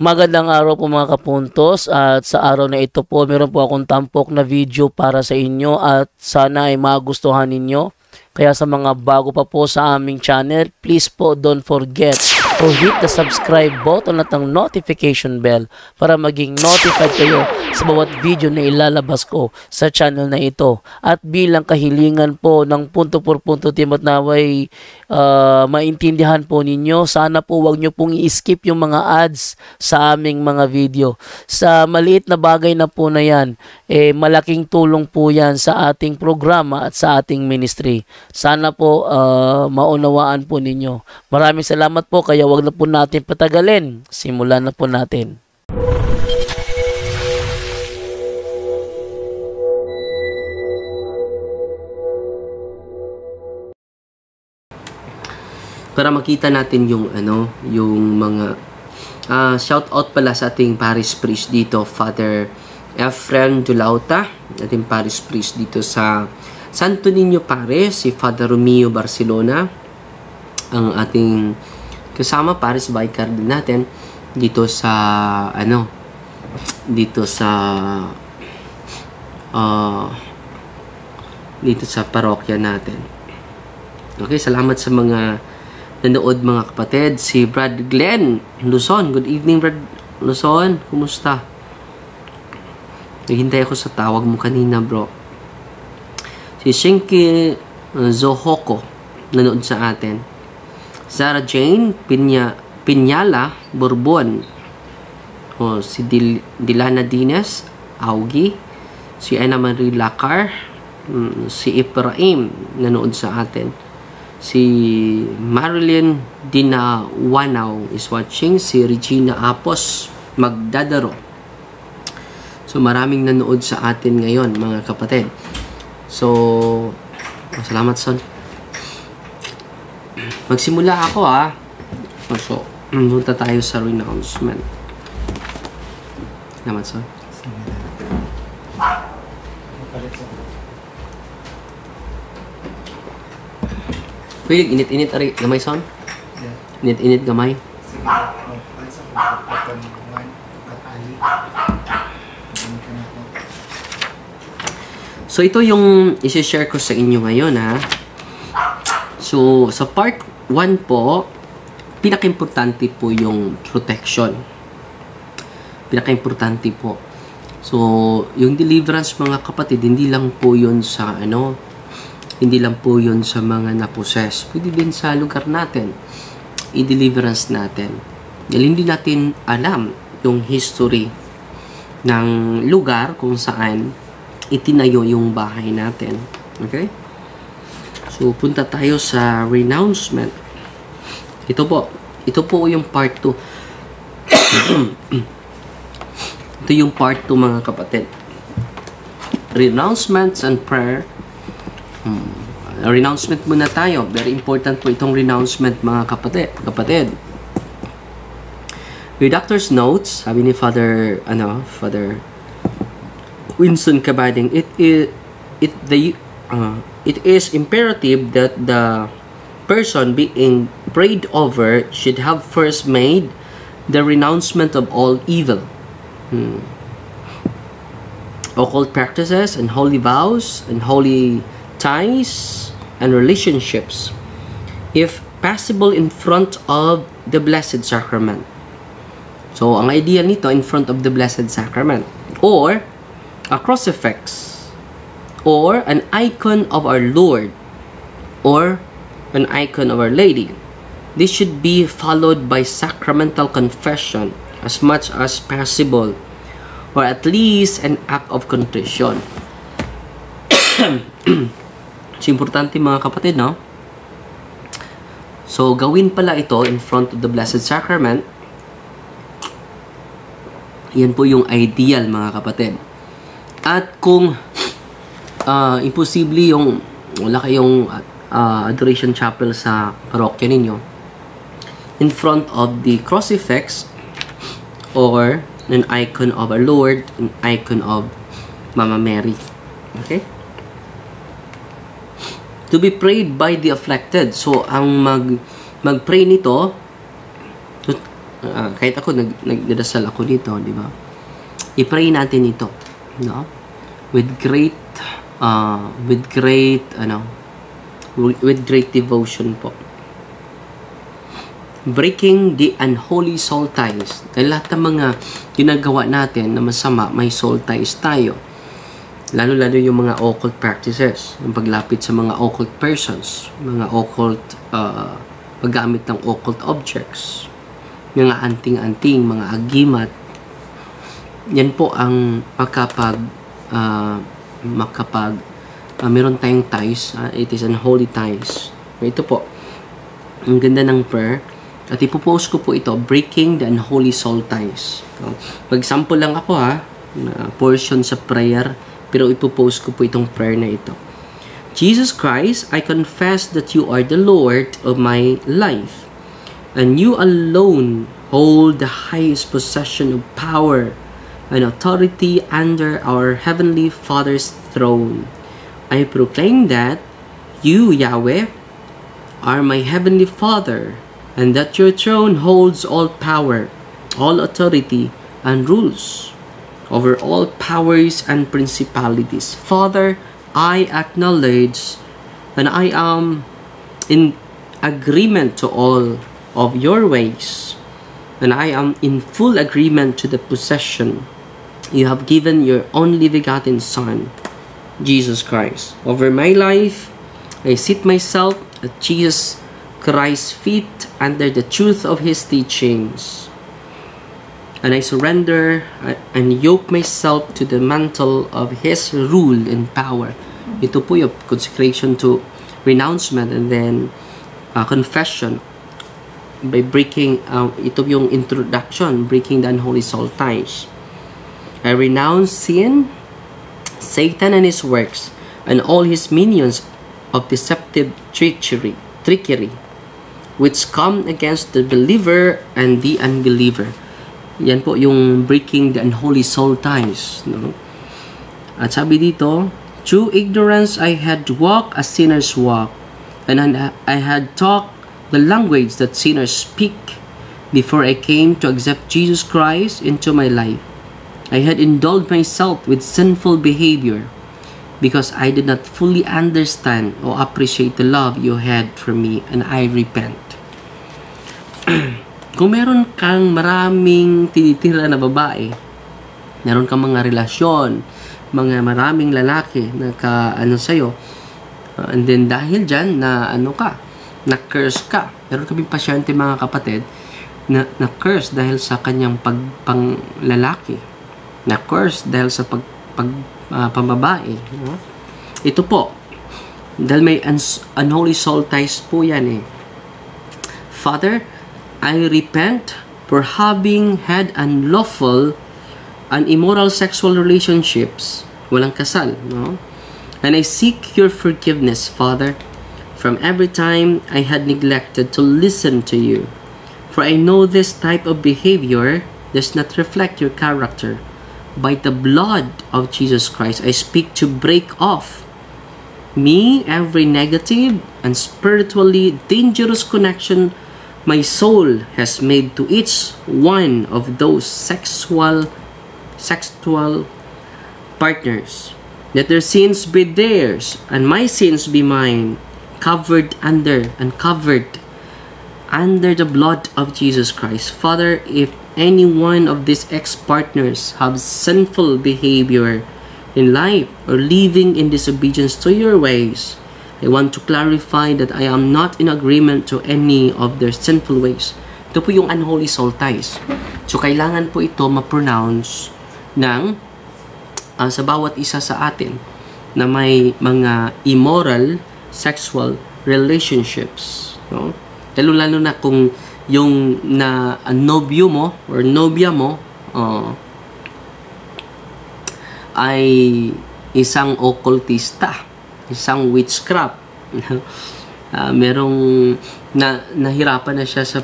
Magandang araw po mga kapuntos, at sa araw na ito po meron po akong tampok na video para sa inyo at sana ay magustuhan ninyo. Kaya sa mga bago pa po sa aming channel, please po don't forget to hit the subscribe button at ang notification bell para maging notified kayo sa bawat video na ilalabas ko sa channel na ito. At bilang kahilingan po ng punto por punto team at naway maintindihan po ninyo, sana po wag nyo pong i-skip yung mga ads sa aming mga video. Sa maliit na bagay na po na yan, malaking tulong po yan sa ating programa at sa ating ministry. Sana po maunawaan po ninyo. Maraming salamat po, kaya wag na po natin patagalin. Simulan na po natin. Para makita natin yung yung mga shout out pala sa ating parish priest dito, Father Efren Dulauta, ating parish priest dito sa Santo Niño Parish, si Father Romeo Barcelona, ang ating kasama parish vicar din natin dito sa dito sa parokya natin. Okay, salamat sa mga nanood mga kapatid. Si Brad Glenn Luzon, good evening Brad Luzon, kumusta? Naghintay ako sa tawag mo kanina bro. Si Shinki Zohoko nanood sa atin. Sarah Jane Pinyala Bourbon, si Dilana Dines Augie, si Ana Marie Lacar, si Ibrahim nanood sa atin. Si Marilyn Dinawanaw is watching. Si Regina Apos Magdadaro. So maraming nanood sa atin ngayon mga kapatid. So salamat son. Magsimula ako So punta tayo sa renouncement. Salamat son. Pwede, init-init ari gamay son? Init-init gamay. So ito yung i-share ko sa inyo ngayon So sa part 1 po, pinaka-importante po yung protection. Pinaka-importante po. So yung deliverance mga kapatid, hindi lang po yun sa hindi lang po yun sa mga na-possess. Pwede din sa lugar natin. I-deliverance natin. Dahil hindi natin alam yung history ng lugar kung saan itinayo yung bahay natin. Okay? So, punta tayo sa renouncement. Ito po yung part 2. Ito yung part 2 mga kapatid. Renouncements and prayer. Renouncement muna tayo. Very important po itong renouncement mga kapatid. Your doctor's notes, sabi ni Father Winston Cabading, it is imperative that the person being prayed over should have first made the renouncement of all evil, occult practices and holy vows and holy ties and relationships, if possible in front of the Blessed Sacrament. So, ang idea nito, in front of the Blessed Sacrament, or a crucifix, or an icon of our Lord, or an icon of Our Lady. This should be followed by sacramental confession as much as possible, or at least an act of contrition. So, importante mga kapatid, no? So, gawin pala ito in front of the Blessed Sacrament. Yan po yung ideal mga kapatid. At kung imposible yung wala kayong adoration chapel sa parokya ninyo, in front of the crucifix or an icon of our Lord, an icon of Mama Mary. Okay? To be prayed by the afflicted. So, ang mag-pray nito, kahit ako nagdadasal ako dito, di ba? I-pray natin ito, no? With great devotion po. Breaking the unholy soul ties. Dahil lahat ng mga ginagawa natin na masama, may soul ties tayo. Lalo-lalo yung mga occult practices, yung paglapit sa mga occult persons, mga occult, paggamit ng occult objects, mga anting-anting, mga agimat. Yan po ang meron tayong ties. It is unholy ties. Ito po, ang ganda ng prayer. At ipopost ko po ito, breaking the unholy soul ties. So, mag-sample lang ako na portion sa prayer, pero ipopost ko po itong prayer na ito. Jesus Christ, I confess that you are the Lord of my life, and you alone hold the highest possession of power and authority under our Heavenly Father's throne. I proclaim that you, Yahweh, are my Heavenly Father, and that your throne holds all power, all authority, and rules over all powers and principalities. Father, I acknowledge and I am in agreement to all of your ways, and I am in full agreement to the possession you have given your only begotten Son, Jesus Christ. Over my life, I sit myself at Jesus Christ's feet under the truth of His teachings, and I surrender and yoke myself to the mantle of His rule and power. Ito po yung consecration to renouncement and then confession by breaking, ito yung introduction, breaking the unholy soul ties. I renounce sin, Satan and his works, and all his minions of deceptive trickery, which come against the believer and the unbeliever. Yan po yung breaking the unholy soul ties, no? At sabi dito, through ignorance I had walked as sinners walk, and I had talked the language that sinners speak before I came to accept Jesus Christ into my life. I had indulged myself with sinful behavior because I did not fully understand or appreciate the love you had for me, and I repent. Kung meron kang maraming tinitira na babae, meron kang mga relasyon, mga maraming lalaki na sa'yo, and then dahil dyan na na-curse ka. Meron kaming pasyente, mga kapatid, na-curse dahil sa kanyang panglalaki, na-curse dahil sa pambabae. Ito po, dahil may unholy soul ties po yan Father, I repent for having had unlawful and immoral sexual relationships, walang kasal, no? And I seek your forgiveness, Father, from every time I had neglected to listen to you. For I know this type of behavior does not reflect your character. By the blood of Jesus Christ, I speak to break off me every negative and spiritually dangerous connection my soul has made to each one of those sexual partners. Let their sins be theirs and my sins be mine, covered under the blood of Jesus Christ. Father, if any one of these ex-partners have sinful behavior in life or living in disobedience to your ways, I want to clarify that I am not in agreement to any of their sinful ways. Ito po yung unholy soul ties. So, kailangan po ito ma-pronounce ng sa bawat isa sa atin na may mga immoral sexual relationships. No? Lalo na kung yung nobyo mo or nobya mo ay isang occultista, isang witchcraft. Merong nahirapan na siya sa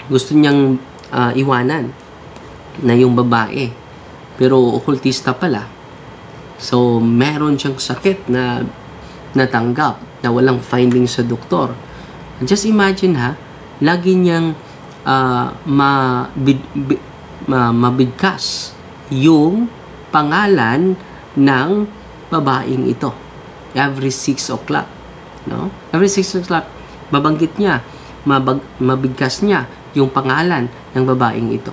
gusto niyang iwanan na yung babae, pero occultista pala. So meron siyang sakit na natanggap na walang finding sa doktor. Just imagine ha, lagi niyang mabigkas yung pangalan ng babaeng ito. Every 6 o'clock. No? Every 6 o'clock, babanggit niya, mabigkas niya yung pangalan ng babaeng ito.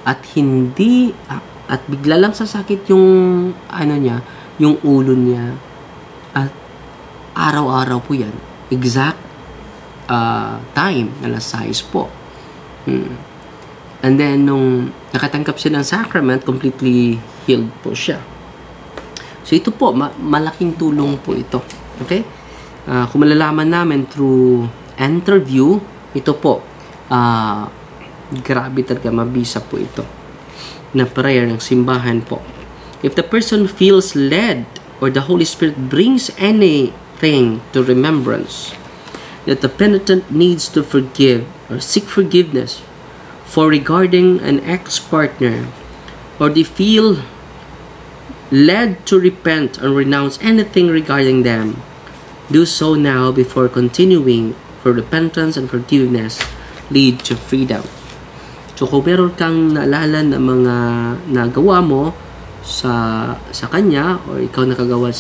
At bigla lang sasakit yung niya, yung ulo niya. At araw-araw po yan. Exact time, alas 6 po. And then, nung nakatanggap siya ng sacrament, completely healed po siya. So, ito po, malaking tulong po ito. Okay? Kung malalaman namin through interview, ito po, grabe talaga, mabisa po ito na prayer ng simbahan po. If the person feels led or the Holy Spirit brings anything to remembrance that the penitent needs to forgive or seek forgiveness for regarding an ex-partner, or they feel led to repent or renounce anything regarding them, do so now before continuing, for repentance and forgiveness lead to freedom. So kung meron kang naalala na mga nagawa mo sa kanya, or ikaw nakagawa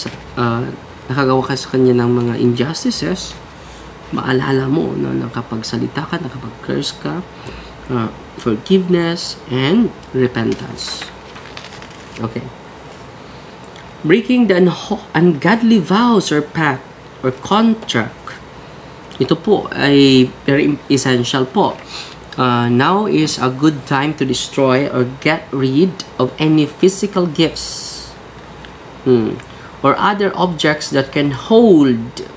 ka sa kanya ng mga injustices, maalala mo na nakapagsalita ka, nakapag-curse ka, forgiveness and repentance. Okay. Breaking the ungodly vows or pact or contract. Ito po ay very essential po. Now is a good time to destroy or get rid of any physical gifts or other objects that can hold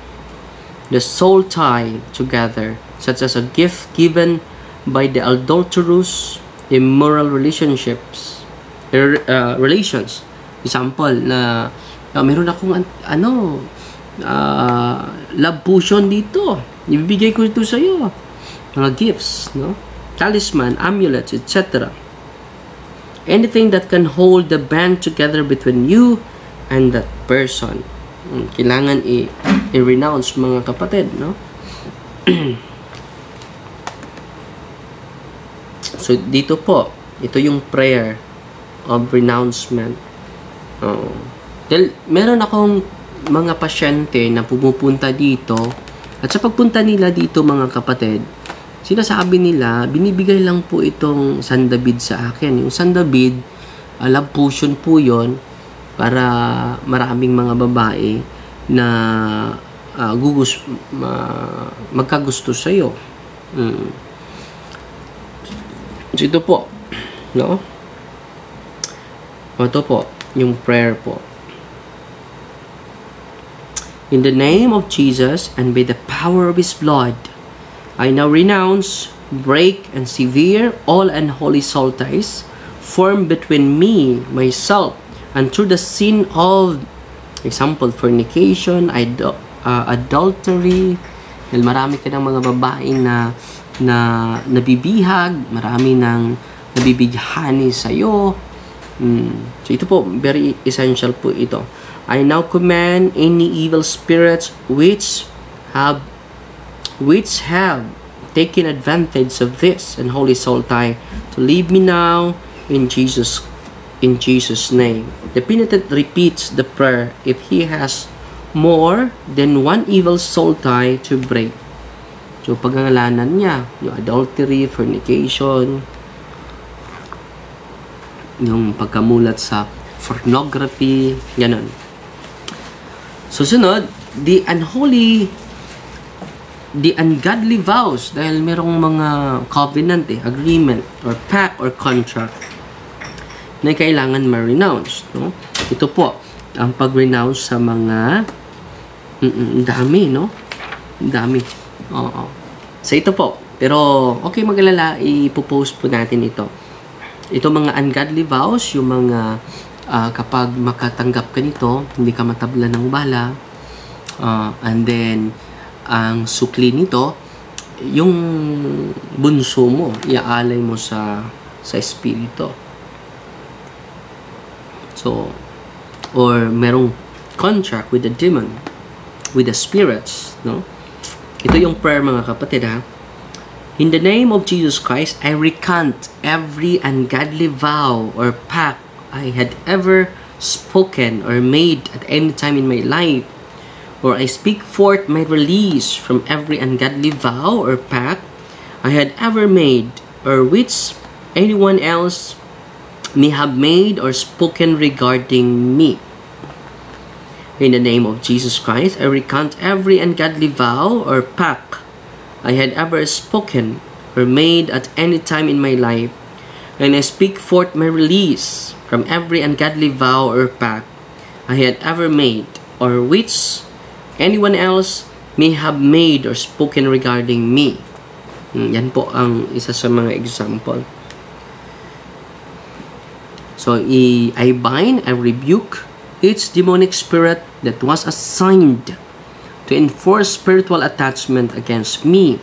the soul tie together, such as a gift given by the adulterous, immoral relations. Example na meron akong love potion dito, ibibigay ko ito sa iyo, mga gifts, no? Talisman, amulets, etc. Anything that can hold the band together between you and that person. Kailangan i-renounce, mga kapatid, no? So, dito po, ito yung prayer of renouncement. Dahil meron akong mga pasyente na pumupunta dito, at sa pagpunta nila dito, mga kapatid, sinasabi nila, binibigay lang po itong sandabid sa akin. Yung sandabid, love potion po yon para maraming mga babae na magkagusto sa'yo. So, ito po, no? Ito po, yung prayer po. In the name of Jesus and by the power of His blood, I now renounce, break, and sever all unholy soul ties formed between me, myself, and through the sin of, example, fornication, adultery. Dahil marami ka ng mga babaeng na nabibihag, marami ng nabibighani sa'yo. So ito po, very essential po ito. I now command any evil spirits which have taken advantage of this and holy soul tie to leave me now in Jesus' name. The penitent repeats the prayer if he has more than one evil soul tie to break. So pagangalanan niya, yung adultery, fornication, yung pagkamulat sa pornography, ganun. Susunod, the ungodly vows, dahil merong mga covenant, agreement, or pact, or contract na kailangan ma-renounce. No? Ito po, ang pag-renounce sa mga dami, no? Dami. Oo. So, ito po. Pero, okay, magalala, ipopost po natin ito. Ito mga ungodly vows, yung mga kapag makatanggap ka nito, hindi ka matabla ng bala, and then ang sukli nito, yung bunso mo, iaalay mo sa espiritu. So, or merong contract with the demon, with the spirits, no? Ito yung prayer, mga kapatid, ha. In the name of Jesus Christ, I recant every ungodly vow or pact I had ever spoken or made at any time in my life, or I speak forth my release from every ungodly vow or pact I had ever made, or which anyone else may have made or spoken regarding me. In the name of Jesus Christ, I recant every ungodly vow or pact I had ever spoken or made at any time in my life, and I speak forth my release from every ungodly vow or pact I had ever made, or which anyone else may have made or spoken regarding me. Yan po ang isa sa mga example. So, I bind, I rebuke each demonic spirit that was assigned to enforce spiritual attachment against me.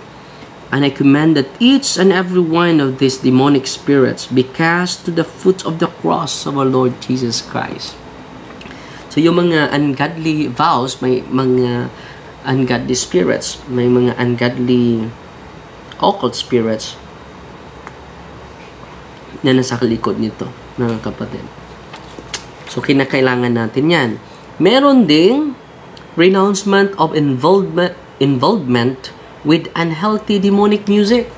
And I command that each and every one of these demonic spirits be cast to the foot of the cross of our Lord Jesus Christ. So, yung mga ungodly vows, may mga ungodly spirits, may mga ungodly occult spirits na nasa likod nito, mga kapatid. So, kinakailangan natin yan. Meron ding renouncement of involvement with unhealthy demonic music.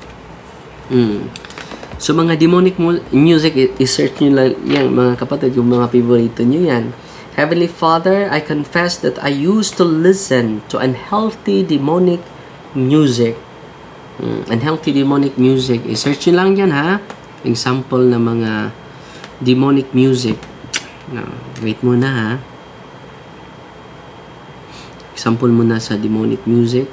So, mga demonic music, i-search nyo lang yan, mga kapatid, yung mga favorito nyo yan. Heavenly Father, I confess that I used to listen to unhealthy demonic music. Unhealthy demonic music, i-search nyo lang yan, ha? Example na mga demonic music. Wait muna, ha? Example muna sa demonic music.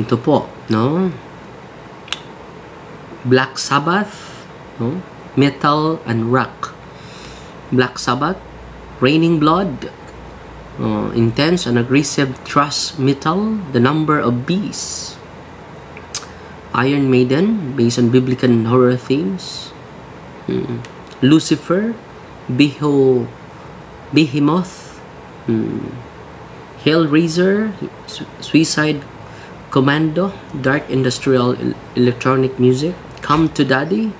Ito po, no? Black Sabbath, no? Metal and rock. Black Sabbath, Raining Blood, intense and aggressive thrash metal, The Number of Beasts. Iron Maiden, based on biblical and horror themes. Lucifer, Behemoth, Hellraiser, Suicide Commando, dark industrial electronic music. Come to Daddy,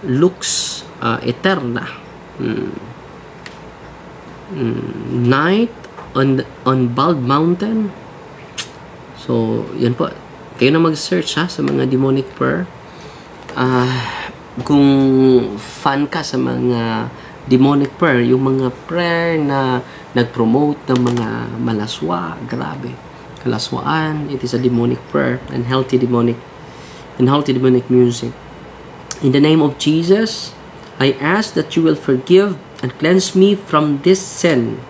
Lux Eterna, Night on Bald Mountain. So, yan po. Kayo na mag-search, ha, sa mga demonic prayer. Kung fan ka sa mga demonic prayer, yung mga prayer na nag-promote ng mga malaswa, grabe. Kalaswaan, it is a demonic prayer, and healthy demonic music. In the name of Jesus, I ask that you will forgive and cleanse me from this sin.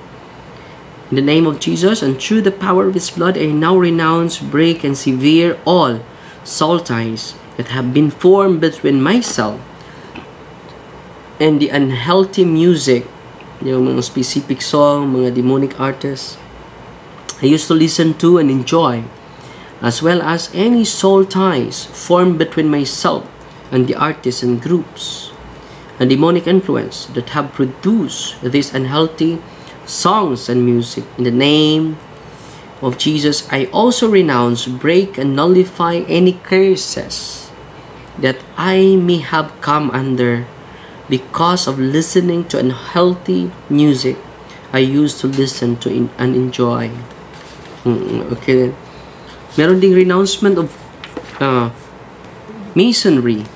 In the name of Jesus, and through the power of His blood, I now renounce, break, and sever all soul ties that have been formed between myself and the unhealthy music, yung mga specific song, mga demonic artists I used to listen to and enjoy, as well as any soul ties formed between myself and the artists and groups, and demonic influence that have produced these unhealthy songs and music. In the name of Jesus, I also renounce, break, and nullify any curses that I may have come under because of listening to unhealthy music I used to listen to and enjoy. Okay. Meron ding renouncement of Masonry,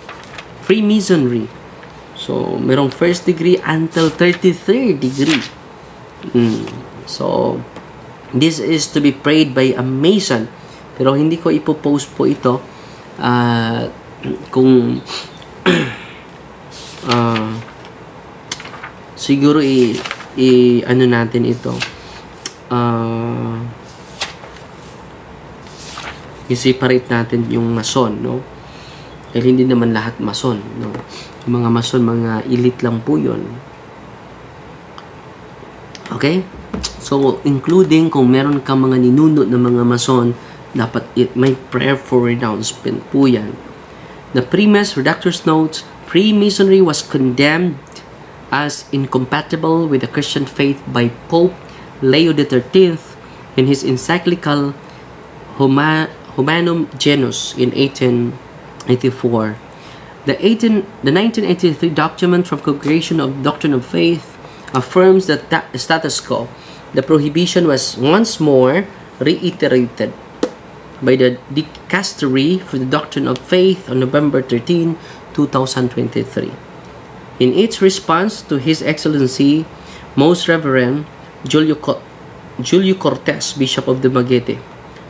Freemasonry. So, merong first degree until 33rd degree. So, this is to be prayed by a Mason. Pero hindi ko ipopost po ito kung siguro ano natin ito, i-separate natin yung Mason, no? Dahil hindi naman lahat Mason, no? Yung mga mason, mga elite lang po yun. Okay? So, including kung meron ka mga ninuno na mga mason, dapat may prayer for renouncement po yan. The premise, redactor's notes, Freemasonry was condemned as incompatible with the Christian faith by Pope Leo XIII in his encyclical Humanum Genus in 1884. The 1983 document from Congregation of Doctrine of Faith affirms that the status quo. The prohibition was once more reiterated by the Dicastery for the Doctrine of Faith on November 13, 2023. In its response to His Excellency, Most Reverend Julio Cortez, Bishop of Dumaguete,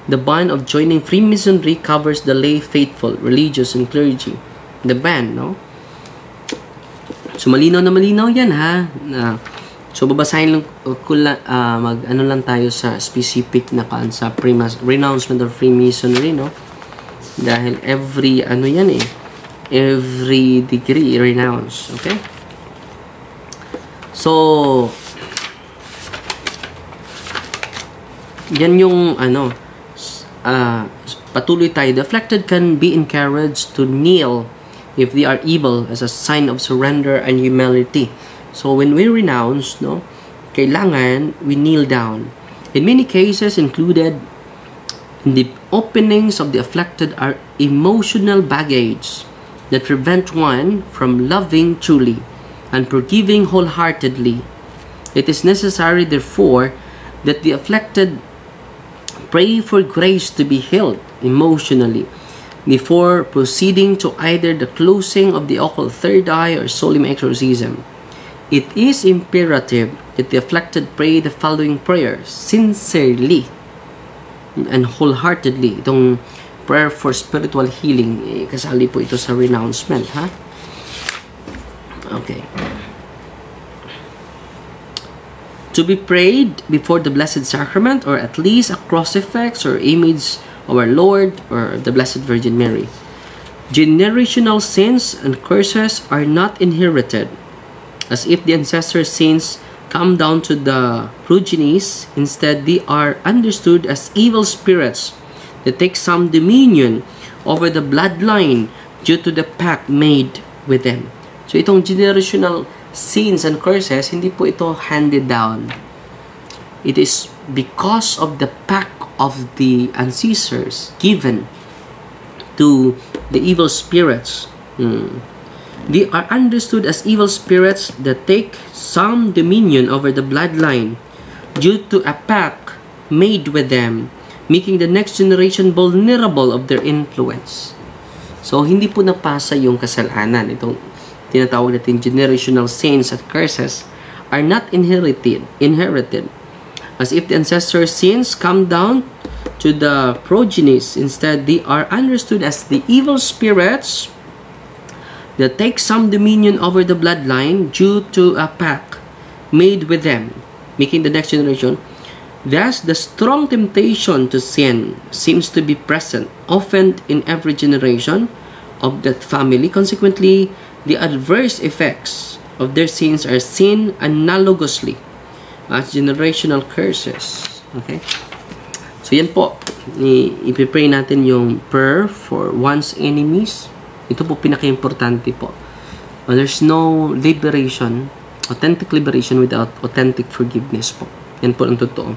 the ban of joining Freemasonry covers the lay faithful, religious, and clergy. The ban, no? So, malinaw na malinaw yan, ha? So, babasahin lang, ano lang tayo sa specific na sa renouncement of Freemasonry, no? Dahil every degree renounce, okay? So, yan yung, patuloy tayo. The afflicted can be encouraged to kneel if they are evil as a sign of surrender and humility. So, when we renounce, no, kailangan we kneel down. In many cases, included in the openings of the afflicted are emotional baggage that prevent one from loving truly and forgiving wholeheartedly. It is necessary, therefore, that the afflicted pray for grace to be healed emotionally before proceeding to either the closing of the occult third eye or solemn exorcism. It is imperative that the afflicted pray the following prayers sincerely and wholeheartedly. Itong prayer for spiritual healing, kasali po ito sa renouncement, ha? Okay. To be prayed before the Blessed Sacrament, or at least a crucifix or image of our Lord or the Blessed Virgin Mary. Generational sins and curses are not inherited, as if the ancestor sins come down to the progenies. Instead, they are understood as evil spirits that take some dominion over the bloodline due to the pact made with them. So, itong generational sins and curses, hindi po ito handed down. It is because of the pact of the ancestors given to the evil spirits. They are understood as evil spirits that take some dominion over the bloodline due to a pact made with them, making the next generation vulnerable of their influence. So, hindi po napasa yung kasalanan. Itong tinatawag natin generational sins and curses are not inherited, as if the ancestor sins come down to the progenies. Instead, they are understood as the evil spirits that take some dominion over the bloodline due to a pact made with them, making the next generation. Thus, the strong temptation to sin seems to be present, often in every generation of that family. Consequently, the adverse effects of their sins are seen analogously as generational curses. Okay? So, yan po. Ipipray natin yung prayer for one's enemies. Ito po pinaka-importante po. There's no liberation, authentic liberation without authentic forgiveness po. Yan po ang totoo.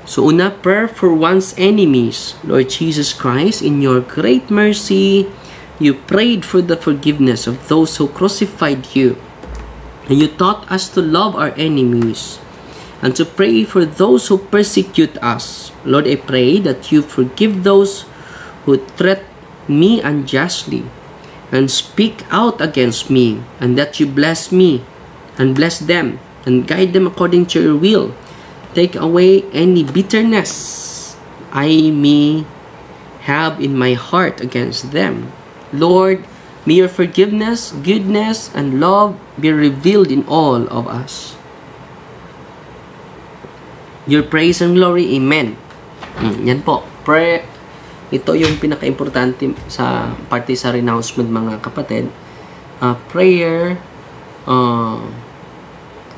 So, una, prayer for one's enemies. Lord Jesus Christ, in your great mercy, you prayed for the forgiveness of those who crucified you. And you taught us to love our enemies and to pray for those who persecute us. Lord, I pray that you forgive those who threat me unjustly and speak out against me, and that you bless me and bless them and guide them according to your will. Take away any bitterness I may have in my heart against them. Lord, may your forgiveness, goodness, and love be revealed in all of us. Your praise and glory. Amen. Yan po. Prayer. Ito yung pinaka-importante sa parte sa renouncement, mga kapatid. prayer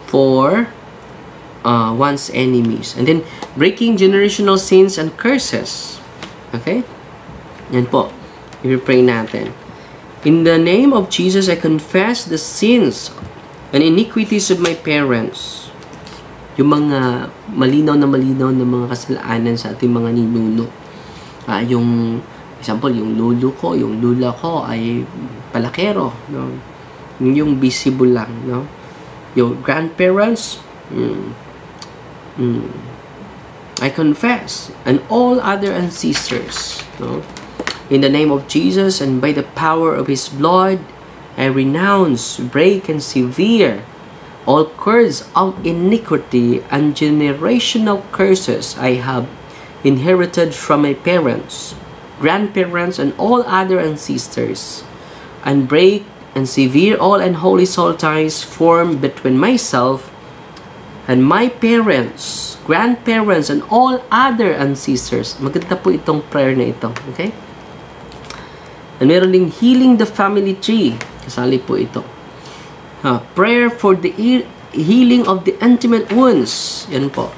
for one's enemies. And then, breaking generational sins and curses. Okay? Yan po. I-pray natin. In the name of Jesus, I confess the sins and iniquities of my parents. Yung mga malinaw na mga kasalanan sa ating mga ninuno. Yung, example, yung lolo ko, yung lula ko ay palakero. No? Yung visible lang. No? Yung grandparents, I confess, and all other ancestors. No? In the name of Jesus and by the power of His blood, I renounce, break, and sever all curse of iniquity and generational curses I have inherited from my parents, grandparents, and all other ancestors, and break and sever all unholy soul ties formed between myself and my parents, grandparents, and all other ancestors. Maganda po itong prayer na ito. Okay? And meron ding healing the family tree. Kasali po ito. Prayer for the healing of the intimate wounds. Yan po.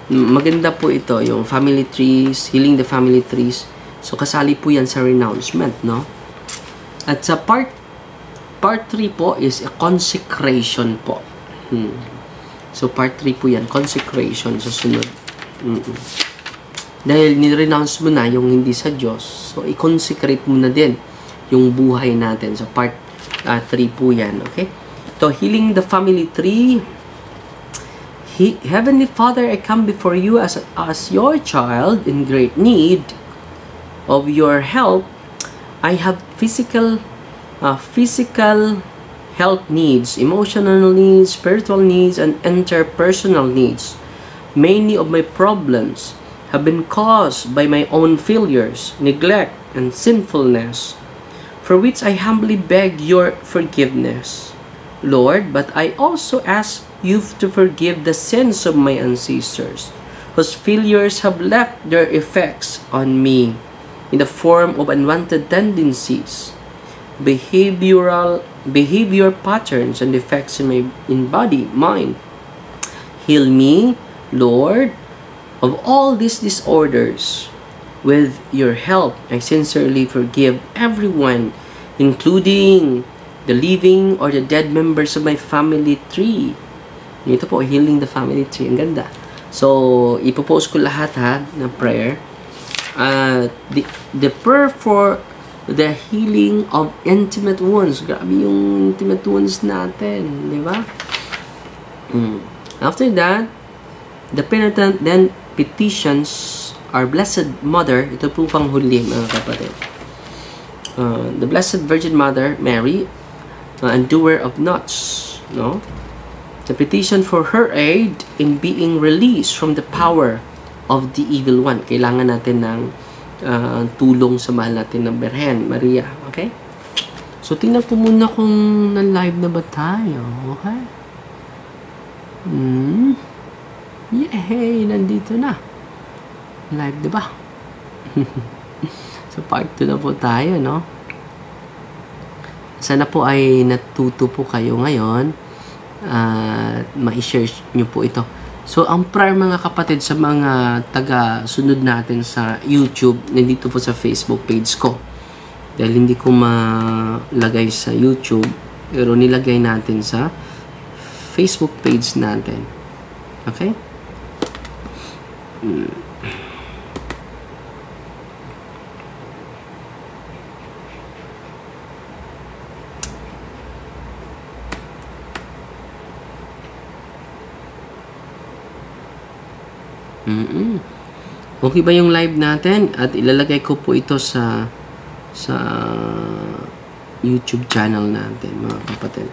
Maganda po ito. Yung family trees, healing the family trees. So, kasali po yan sa renouncement, no? At sa part 3 po is a consecration po. So, part 3 po yan. Consecration sa sunod. Dahil ni-renounce mo na yung hindi sa Diyos, so i-consecrate mo na din yung buhay natin. So part 3 po yan, okay? So healing the family tree. Heavenly Father, I come before you as your child in great need of your help. I have physical health needs, emotional needs, spiritual needs, and interpersonal needs. Many of my problems have been caused by my own failures, neglect, and sinfulness, for which I humbly beg your forgiveness, Lord. But I also ask you to forgive the sins of my ancestors, whose failures have left their effects on me in the form of unwanted tendencies, behavior patterns, and defects in body, mind. Heal me, Lord, of all these disorders. With your help, I sincerely forgive everyone, including the living or the dead members of my family tree. Ito po, healing the family tree. Ang ganda. So, ipopost ko lahat na prayer. The prayer for the healing of intimate wounds. Grabe yung intimate wounds natin. Di ba? After that, the penitent then petitions our Blessed Mother. Ito po pang huli, mga kapatid. The Blessed Virgin Mother, Mary, and doer of nuts, no? The petition for her aid in being released from the power of the evil one. Kailangan natin ng tulong sa mahal natin ng Birhen Maria. Okay? So, tingnan po muna kung na-live na ba tayo. Okay? Yay! Nandito na. Live, diba? So, part 2 na po tayo, no? Sana po ay natuto po kayo ngayon at ma-share nyo po ito. So, ang prayer, mga kapatid, sa mga taga-sunod natin sa YouTube, nandito po sa Facebook page ko. Dahil hindi ko malagay sa YouTube, pero nilagay natin sa Facebook page natin. Okay? Okay ba yung live natin? At ilalagay ko po ito sa YouTube channel natin, mga kapatid.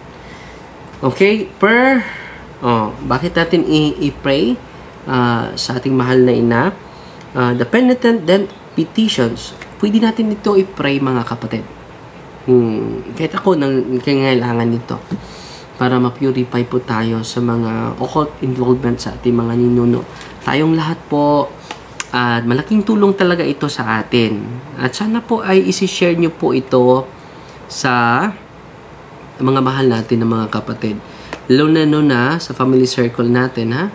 Okay, bakit natin i-pray sa ating mahal na ina? The penitent then petitions. Pwede natin ito i-pray, mga kapatid. Kahit ako kailangan nito para ma-purify po tayo sa mga occult involvement sa ating mga ninuno. Tayong lahat po, at malaking tulong talaga ito sa atin. At sana po ay isi-share nyo po ito sa mga mahal natin na mga kapatid. Lalo na sa family circle natin, ha?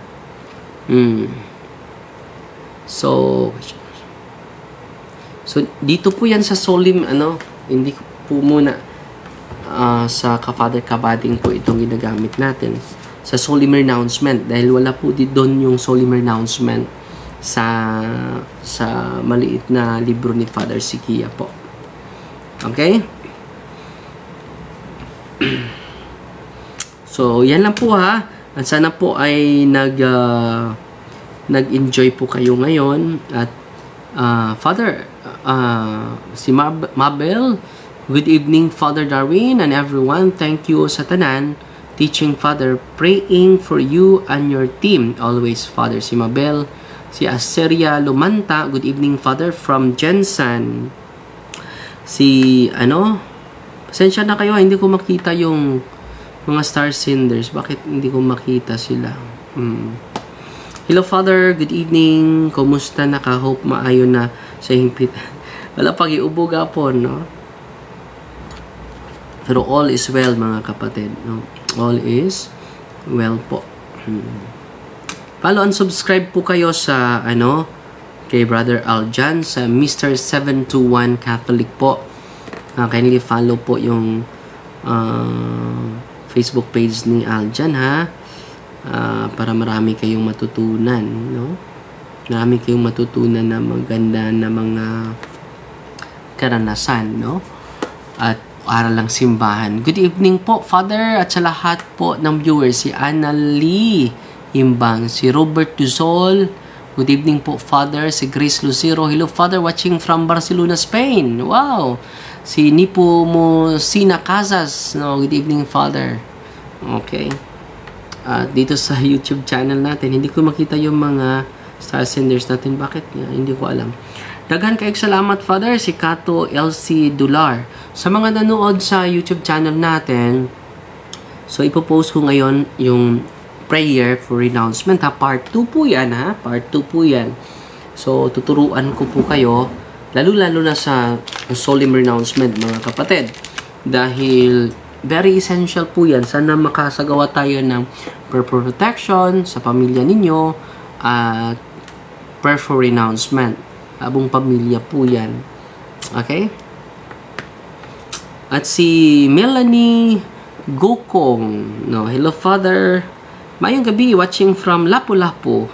So dito po yan sa solemn, hindi po muna sa ka-father kabading po itong ginagamit natin. Sa solemn renouncement, dahil wala po doon yung solemn renouncement sa maliit na libro ni Father Sikia po. Okay? So, yan lang po ha. At sana po ay nag-enjoy po kayo ngayon. At Father, si Mabel, good evening Father Darwin and everyone. Thank you sa tanan. Teaching Father, praying for you and your team. Always Father. Si Mabel. Si Aseria Lumanta, good evening Father from Jensen. Si pasensya na kayo, hindi ko makita yung mga star senders. Bakit hindi ko makita sila? Hello Father, good evening. Kumusta na ka? Hope maayo na sa hingpit. Wala pag iubog apon, no? Pero all is well mga kapatid, no? All is well po. Follow and subscribe po kayo sa kay Brother Aljan sa Mr. 721 Catholic po. Kindly follow po yung Facebook page ni Aljan, ha, para marami kayong matutunan, no? Marami kayong matutunan na maganda na mga karanasan, no? At aral lang simbahan. Good evening po Father at sa lahat po ng viewers. Si Anna Lee Imbang, si Robert Duzol, good evening po Father. Si Grace Lucero, hello Father, watching from Barcelona, Spain. Wow. Si Nipo Mosina Casas, no, good evening Father. Okay. Dito sa YouTube channel natin, hindi ko makita yung mga star senders natin. Bakit? Hindi ko alam. Daghan kayong salamat Father. Si Kato LC Dular. Sa mga nanood sa YouTube channel natin, so ipopost ko ngayon yung prayer for renouncement, ha. Part 2 po yan, ha. Part 2 po yan. So, tuturuan ko po kayo, lalo-lalo na sa solemn renouncement, mga kapatid. Dahil, very essential po yan. Sana makasagawa tayo ng prayer for protection sa pamilya ninyo at prayer for renouncement. Abong pamilya po yan. Okay? At si Melanie Gokong, no, hello Father. Mayong gabi, watching from Lapu-Lapu.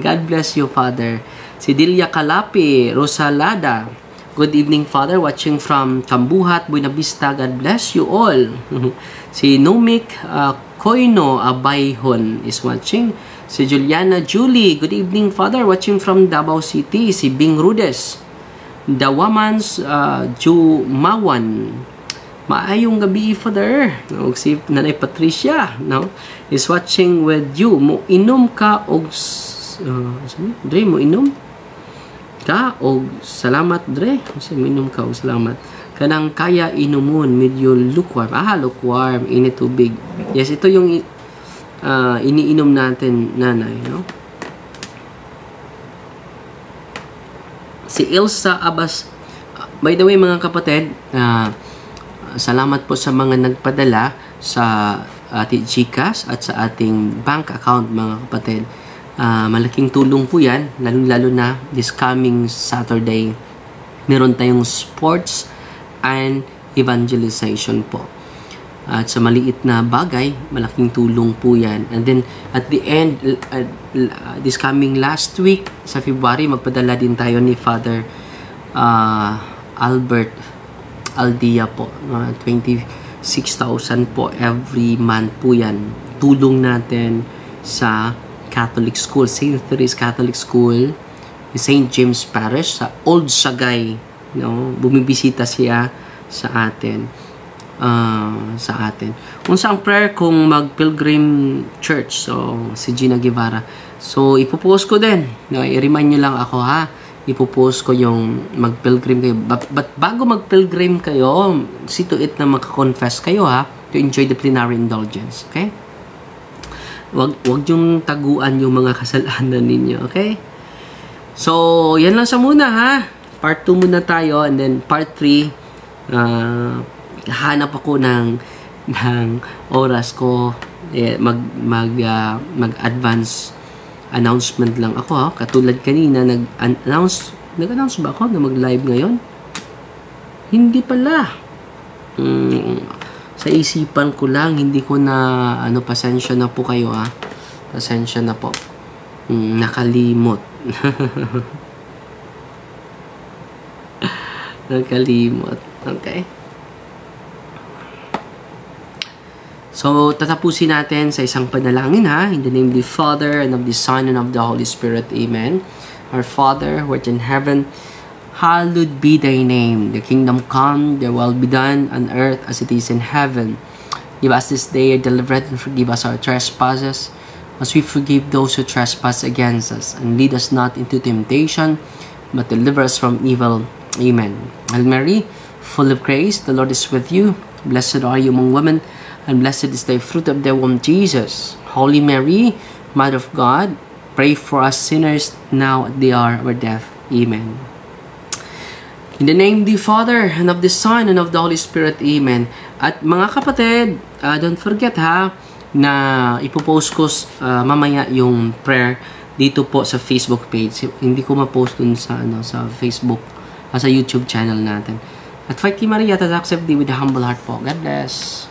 God bless you, Father. Si Delia Kalapi, Rosalada. Good evening, Father. Watching from Tambuhat, Buena Vista. God bless you all. Si Nomik Koino Abayhon is watching. Si Juliana Julie. Good evening, Father. Watching from Davao City. Si Bing Rudes. Dawamans Jumawan. Maayong gabi, Father. No, si Nanay Patricia, no, is watching with you. Mo inom ka og Dre, mo inom ka og salamat, Dre. Mo inom ka og salamat. Kanang kaya inumon, medyo lukewarm. Lukewarm, init tubig. Yes, ito yung iniinom natin, Nanay, no? Si Elsa Abas. By the way, mga kapatid, salamat po sa mga nagpadala sa ating GCash at sa ating bank account, mga kapatid. Malaking tulong po yan, lalo-lalo na this coming Saturday. Meron tayong sports and evangelization po. At sa maliit na bagay, malaking tulong po yan. And then, at the end, this coming last week, sa February, magpadala din tayo ni Father Albert Aldia po, 26,000 po every month po yan. Tulong natin sa Catholic School, St. Therese Catholic School, St. James Parish, sa Old Sagay, no? Bumibisita siya sa atin. Unsa ang prayer kung mag-pilgrim church? So, si Gina Guevara. So, ipopost ko din. No? I-remind nyo lang ako, ha? Ipopost ko yung mag-pilgrim kayo. But bago mag-pilgrim kayo, see to it na makakonfess kayo, ha? To enjoy the plenary indulgence. Okay? Wag yung taguan yung mga kasalanan ninyo. Okay? So, yan lang sa muna, ha? Part 2 muna tayo. And then, part 3, hanap ako ng ng oras ko. Mag-advance announcement lang ako, ha. Katulad kanina, nag-announce ba ako na mag-live ngayon? Hindi pala. Sa isipan ko lang, hindi ko na, pasensya na po kayo, ha. Pasensya na po. Nakalimot. Nakalimot. Okay. So, tatapusin natin sa isang panalangin, ha. In the name of the Father, and of the Son, and of the Holy Spirit. Amen. Our Father, who art in heaven, hallowed be thy name. The kingdom come, thy will be done on earth as it is in heaven. Give us this day our deliverance, and forgive us our trespasses, as we forgive those who trespass against us. And lead us not into temptation, but deliver us from evil. Amen. Hail Mary, full of grace, the Lord is with you. Blessed are you among women, and blessed is the fruit of thy womb, Jesus. Holy Mary, Mother of God, pray for us sinners, now at the hour of our death. Amen. In the name of the Father, and of the Son, and of the Holy Spirit. Amen. At mga kapatid, don't forget, ha, na ipopost ko mamaya yung prayer dito po sa Facebook page. Hindi ko ma-post dun sa, sa Facebook, sa YouTube channel natin. At Fight Maria, to accept thee with a humble heart po. God bless.